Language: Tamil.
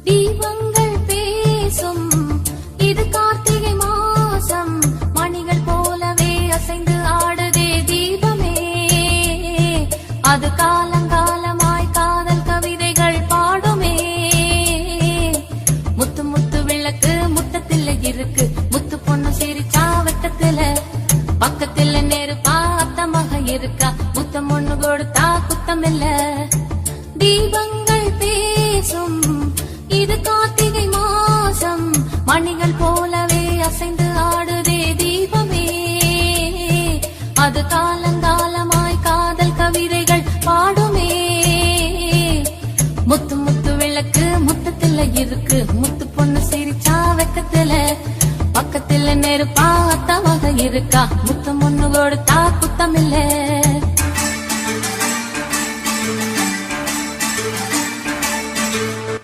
தீபங்கள் பேசும் இது கார்த்திகை மாசம், மணிகள் போலவே அசைந்து ஆடுதே தீபமே. அது காலங்காலமாய் காதல் கவிதைகள் பாடுமே. முத்து முத்து விளக்கு முத்தத்தில் இருக்கு, முத்து பொண்ணு சிரிச்சா வெட்டத்துல, பக்கத்துல நெருப்பா அத்தமாக இருக்கா, முத்தம் ஒண்ணு கொடுத்தா குத்தமில்ல. தீபங்கள் பேசும் இது கார்த்திகை மாசம், மணிகள் போலவே அசைந்து ஆடுதே தீபமே. அது காலங்காலமாய் காதல் கவிதைகள் பாடுமே. முத்து முத்து விளக்கு முத்தத்துல இருக்கு, முத்து பொண்ணு சிரிச்சா வெக்கத்துல, பக்கத்துல நெருப்பா அத்தமாக இருக்கா, முத்தம் ஒண்ணு கொடுத்தா குத்தமில்ல.